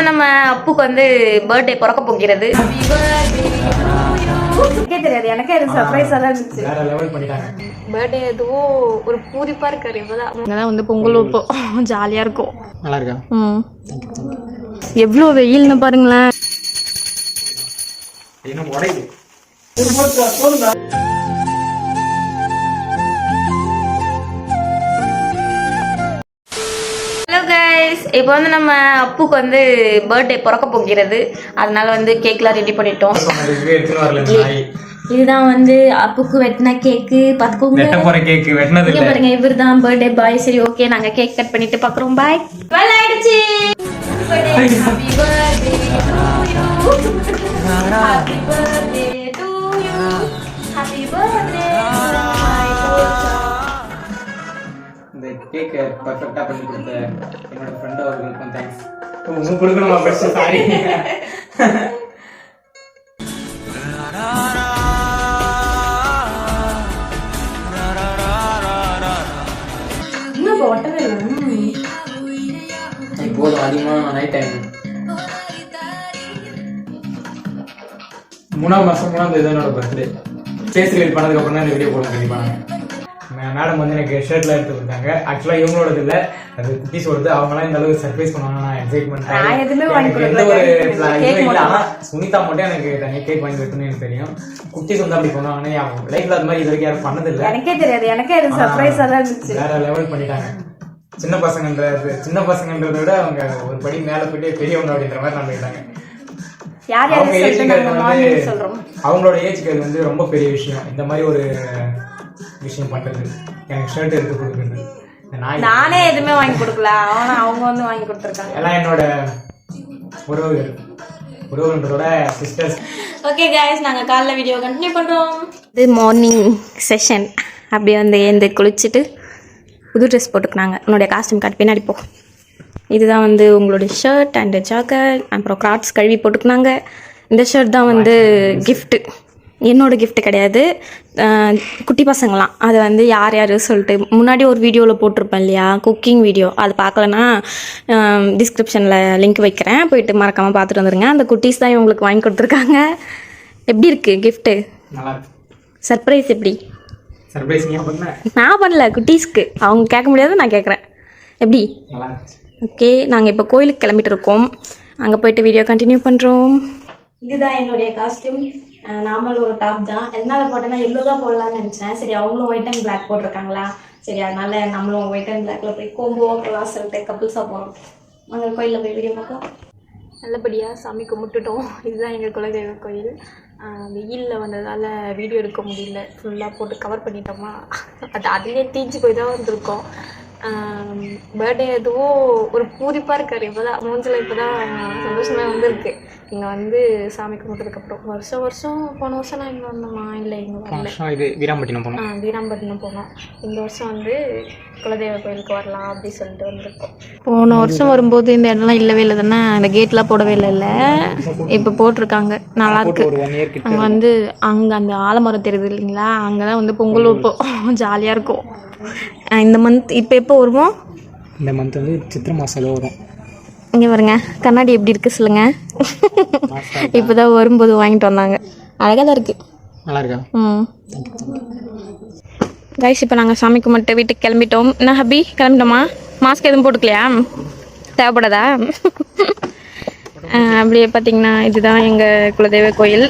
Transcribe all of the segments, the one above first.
நம்ம அப்புக்கு வந்து பர்த்டே பிறக்க போகிறது. தெரியாது எனக்கே அது சர்ப்ரைஸா தான் இருந்துச்சு. வேற லெவல் பண்ணிட்டாங்க. பர்த்டே எதுவோ ஒரு பூரிப்பா இருக்காரு. இப்பதான் அங்கதான் வந்து பொங்கல் வைப்போம். ஜாலியா இருக்கும். நல்லா இருக்கா? எவ்வளவு வெயில்னு பாருங்களேன். என்ன உடையுது? இப்போ வந்து நம்ம அப்புக்கு வந்து பர்த்டே பிறக்க போகிறது. அதனால வந்து கேக்லாம் ரெடி பண்ணிட்டோம். இதுதான் வந்து அப்புக்கு வெட்டின கேக்கு. பாத்துக்கோங்க பாருங்க, இவர் தான் பர்த்டே பாய். சரி ஓகே, நாங்க கேக் கட் பண்ணிட்டு பாக்குறோம். பாய். ஆயிடுச்சு. இந்த கேக்க பெர்ஃபெக்ட்டா பண்ணி கொடுத்த என்னோட ஃப்ரெண்ட் அவர்களுக்கு தேங்க்ஸ். உங்களுக்கு கொடுக்கணுமா? Best sorry. போதும், அதிகமா நைட் டைம் 3ஆம் மாசம் 3ஆம் தேதி என்னோட பர்த்டே. ஃபேஸ் ரிவீல் பண்ணதுக்கு அப்புறம் தான் இந்த வீடியோ போட கண்டிப்பா. மேடம் வந்து எனக்கு ஷர்ட்லாம் எடுத்து கொடுத்தாங்க. ஆக்சுவலா இவங்களோடது இல்ல, அது குட்டீஸோடது. அவங்கலாம் இந்த அளவுக்கு சர்ப்ரைஸ் பண்ணுவாங்க, நான் எக்ஸைட்மெண்ட். சுனிதா மட்டும் எனக்கு தனியாக கேக் வாங்கி வைக்கணும்னு எனக்கு தெரியும். குட்டீஸ் வந்து அப்படி பண்ணுவாங்கன்னு லைஃப்ல அது மாதிரி இது வரைக்கும் யாரும் பண்ணது இல்லை. எனக்கே தெரியாது, எனக்கே அது சர்ப்ரைஸா தான் இருந்துச்சு. வேற லெவல் பண்ணிட்டாங்க. சின்ன பசங்கன்றதை விட அவங்க ஒரு படி மேல போயிட்டு பெரியவங்க அப்படின்ற மாதிரி நான் போயிட்டாங்க. அவங்களோட ஏஜ்க்கு அது வந்து ரொம்ப பெரிய விஷயம். இந்த மாதிரி ஒரு விஷயம் பண்றது, எனக்கு ஷர்ட் எடுத்து கொடுக்குறது. நானே எதுவுமே வாங்கி கொடுக்கல, அவங்க வந்து வாங்கி கொடுத்துருக்காங்க. எல்லாம் என்னோட உறவுகளோட சிஸ்டர்ஸ். ஓகே கைஸ், நாங்க காலைல வீடியோ கண்டினியூ பண்றோம். இது மார்னிங் செஷன். அப்படியே வந்து எழுந்து குளிச்சுட்டு புது ட்ரெஸ் போட்டுக்கினாங்க. உன்னுடைய காஸ்டியூம் கார்டு பின்னாடி போ. இதுதான் வந்து உங்களுடைய ஷர்ட் அண்ட் ஜாக்கெட். அப்புறம் கிராட்ஸ் கழுவி போட்டுக்கினாங்க. இந்த ஷர்ட் தான் வந்து கிஃப்ட்டு. என்னோட கிஃப்ட் கிடையாது, குட்டி பசங்களாம். அதை வந்து யார் யார் சொல்லிட்டு முன்னாடி ஒரு வீடியோவில் போட்டிருப்பேன் இல்லையா, குக்கிங் வீடியோ. அது பார்க்கலன்னா டிஸ்கிரிப்ஷனில் லிங்க் வைக்கிறேன், போயிட்டு மறக்காமல் பார்த்துட்டு வந்துடுங்க. அந்த குட்டீஸ் தான் இவங்களுக்கு வாங்கி கொடுத்துருக்காங்க. எப்படி இருக்குது கிஃப்ட்டு? சர்ப்ரைஸ் எப்படி? நான் பண்ணல, குட்டீஸ்க்கு. அவங்க கேட்க முடியாது, நான் கேட்குறேன். எப்படி? ஓகே, நாங்கள் இப்போ கோயிலுக்கு கிளம்பிட்டு இருக்கோம். அங்கே போயிட்டு வீடியோ கண்டினியூ பண்ணுறோம். இதுதான் என்னுடைய காஸ்டியூம். நார்மல் ஒரு டாப் தான். எதனால போட்டேன்னா எல்லோ தான் போடலான்னு நினச்சேன். சரி, அவங்களும் ஒயிட் அண்ட் பிளாக் போட்டிருக்காங்களா, சரி அதனால நம்மளும் ஒயிட் அண்ட் பிளாக்ல போய் கோம்போ அப்புறம் சொல்லிட்டு கப்புள்ஸாக போகிறோம். அங்கே கோயிலில் போய் வீடியோ பார்க்கலாம். நல்லபடியாக சாமி கும்பிட்டுட்டோம். இதுதான் எங்கள் குலதெய்வ கோயில். வெயிலில் வந்ததால் வீடியோ எடுக்க முடியல, ஃபுல்லாக போட்டு கவர் பண்ணிட்டோமா. அதுலேயே தீஞ்சு போய் தான் வந்திருக்கோம். பர்த்டே எதுவோ ஒரு பூரிப்பாக இருக்கார். இப்போதான் மூஞ்சில் இப்போதான் சந்தோஷமாக வந்துருக்கு. இங்கே வந்து சாமி கும்பிட்டதுக்கப்புறம் வருஷம் போன வருஷம் நான் இங்கே வந்தோமா? இல்லை, இங்கே வரல. இது வீராம்பட்டினம் போனோம். வீராம்பட்டினம் போனோம். இந்த வருஷம் வந்து குலதெய்வ கோயிலுக்கு வரலாம் அப்படி சொல்லிட்டு வந்திருக்கோம். போன வருஷம் வரும்போது இந்த இடம்லாம் இல்லவே இல்லை தானே, இந்த கேட்லாம் போடவே இல்லை. இப்போ போட்டிருக்காங்க, நல்லா இருக்கு. அங்கே வந்து அங்கே அந்த ஆலமரம் தெரியுது இல்லைங்களா, அங்கே தான் வந்து பொங்கல் வைப்போம். ஜாலியாக இருக்கும். இந்த மந்த் இப்போ எப்போ வருவோம்? இந்த மந்த் வந்து சித்திரை மாதம் வரும். இங்கே பாருங்க, கண்ணாடி எப்படி இருக்கு சொல்லுங்க. இப்போதான் வரும்போது வாங்கிட்டு வந்தாங்க. அழகாக தான் இருக்கு. நல்லா இருக்கா? கைஸ், இப்போ நாங்கள் சாமி கும்பிட்டு வீட்டுக்கு கிளம்பிட்டோம். என்ன ஹபி, கிளம்பிட்டோமா? மாஸ்க் எதுவும் போட்டுக்கலையா? தேவைப்படாதா? அப்படியே பார்த்தீங்கன்னா இதுதான் எங்கள் குலதெய்வ கோயில்.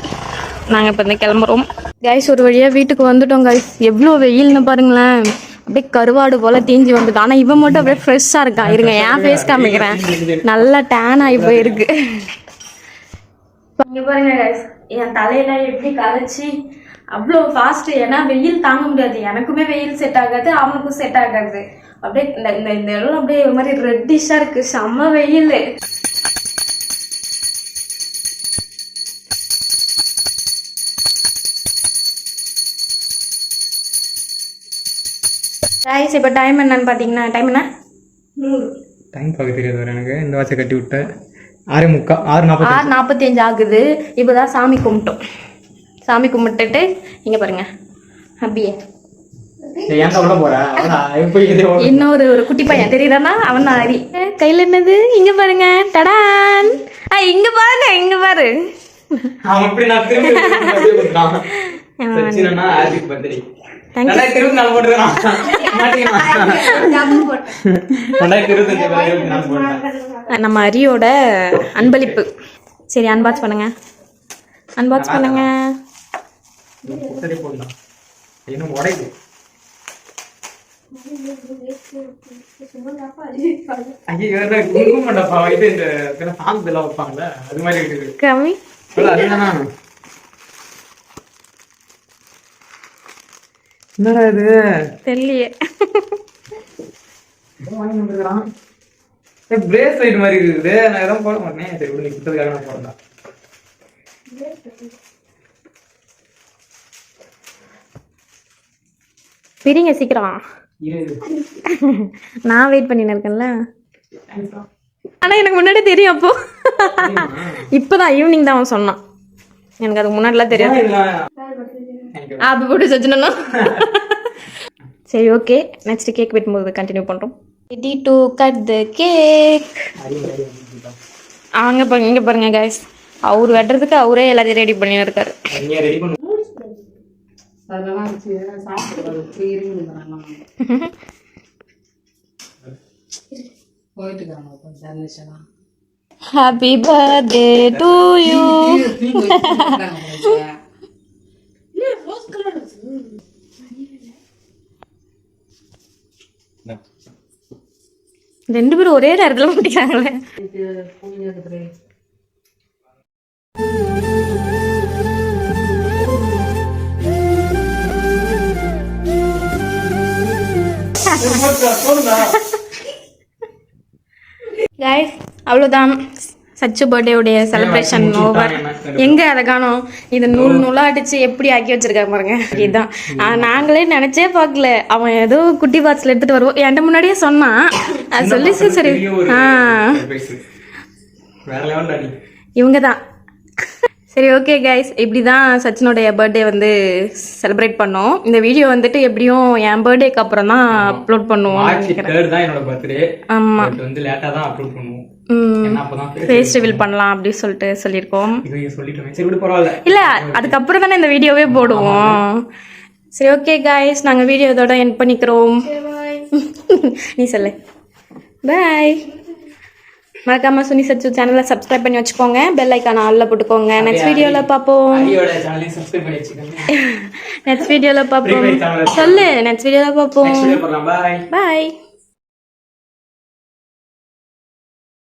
நாங்கள் இப்போ வந்து கிளம்புறோம். கைஸ், ஒரு வழியாக வீட்டுக்கு வந்துட்டோம். கைஸ், எவ்வளோ வெயில்னு பாருங்களேன். அப்படியே கருவாடு போல தீஞ்சி வந்துட்டு. ஆனால் இவன் மட்டும் அப்படியே ஃப்ரெஷ்ஷாக இருக்கான். இருங்க, என் ஃபேஸ் காமிக்கிறேன். நல்லா டேன் ஆகி போயிருக்கு. இங்கே பாருங்க கைஸ், என் தலையில எப்படி கலைச்சி அவ்வளோ ஃபாஸ்ட். ஏன்னா வெயில் தாங்க முடியாது. எனக்குமே வெயில் செட் ஆகாது, அவனுக்கும் செட் ஆகாது. அப்படியே இந்த இடம் அப்படியே ஒரு மாதிரி ரெட்டிஷா இருக்கு. செம்ம வெயில். கைஸ், இப்போ டைம் என்னன்னு பார்த்தீங்கன்னா, டைம் என்ன? டைம் பார்க்க தெரியாது எனக்கு. இந்த வாட்சை கட்டி விட்ட 6:45 ஆகுது. இப்போதான் சாமி கும்பிட்டோம். சாமி கும்பிட்டுட்டு இங்கே பாருங்க, அப்படியே ஏன்டா விட போற எப்படி இன்னொரு ஒரு குட்டி பையன் தெரியுதானா அவன் தான் ஹரி. கையில என்னது இங்க பாருங்க, டடான். இங்க பாருங்க, இங்க பாரு. அவன் எப்படி நான் திரும்பி கொடுத்தான். சச்சினா ஹாப்பி பர்த்டே. 2024 போட்டுறான். நம்ம ஹரியோட அன்பளிப்பு. சரி அன்பாக்ஸ் பண்ணுங்க, அன்பாக்ஸ் பண்ணுங்க. இன்னும் உடைக்கு ஐயோ குங்குமண்டப்பா இது இந்த சாந்து எல்லாம் வைப்பாங்கல்ல அது மாதிரி இருக்குது கம்மி. அதுதானா என்னடா இது தெரியலையே. பிரேஸ்லைட் மாதிரி இருக்குது. நான் எதாவது போட மாட்டேன். சரி விடு, நீ கொடுத்ததுக்காக நான் போடலாம். பிரிங்க சீக்கிரம். நான் வெயிட் பண்ணின்னு இருக்கேன்ல. ஆனா எனக்கு முன்னாடி தெரியும். அப்போ இப்பதான் ஈவினிங் தான் அவன் சொன்னான். எனக்கு அதுக்கு முன்னாடிலாம் தெரியாது. அப்படி போட்டு வச்சுனா சரி ஓகே. நெக்ஸ்ட் கேக் வெட்டும்போது கண்டினியூ பண்றோம். Ready to cut the cake. அங்க பாருங்க, இங்க பாருங்க கைஸ். அவர் வெட்டுறதுக்கு அவரே எல்லாத்தையும் ரெடி பண்ணி இருக்காரு. Happy birthday to you. ரெண்டு பேரும் ஒரே நேரத்துல முடிக்கிறாங்களே. கைஸ் அவ்வளோதான், சச்சு பர்த்டேவுடைய செலிப்ரேஷன் ஓவர். எங்க அதை காணோம். இது நூல் நூலா அடிச்சு எப்படி ஆக்கி வச்சிருக்காங்க பாருங்க. இதுதான் நாங்களே நினைச்சே பார்க்கல. அவன் ஏதோ குட்டி பாக்ஸ்ல எடுத்துட்டு வருவோம் என்கிட்ட முன்னாடியே சொன்னான். அது சொல்லி சரி இவங்க தான். சரி ஓகே கைஸ், இப்படி தான் சச்சினுடைய பர்த்டே வந்து செலிப்ரேட் பண்ணோம். இந்த வீடியோ வந்துட்டு எப்படியும் என் பர்த்டேக்கு அப்புறம் தான் அப்லோட் பண்ணுவோம். ஆமா, ஃபேஸ் ரிவீல் பண்ணலாம் அப்படி சொல்லிட்டு சொல்லியிருக்கோம். இல்ல அதுக்கப்புறம் தானே இந்த வீடியோவே போடுவோம். சரி ஓகே கைஸ், நாங்க வீடியோ இதோட எண்ட் பண்ணிக்கிறோம். நீ சொல்லு பாய். மறக்காம சுனி சச்சு சேனலை சப்ஸ்கிரைப் பண்ணி வச்சுக்கோங்க. பெல் ஐக்கான ஆல்ல போட்டுக்கோங்க. நெக்ஸ்ட் வீடியோல பாப்போம். நெக்ஸ்ட் வீடியோல பாப்போம். சொல்லு, நெக்ஸ்ட் வீடியோல பாப்போம். பாய்.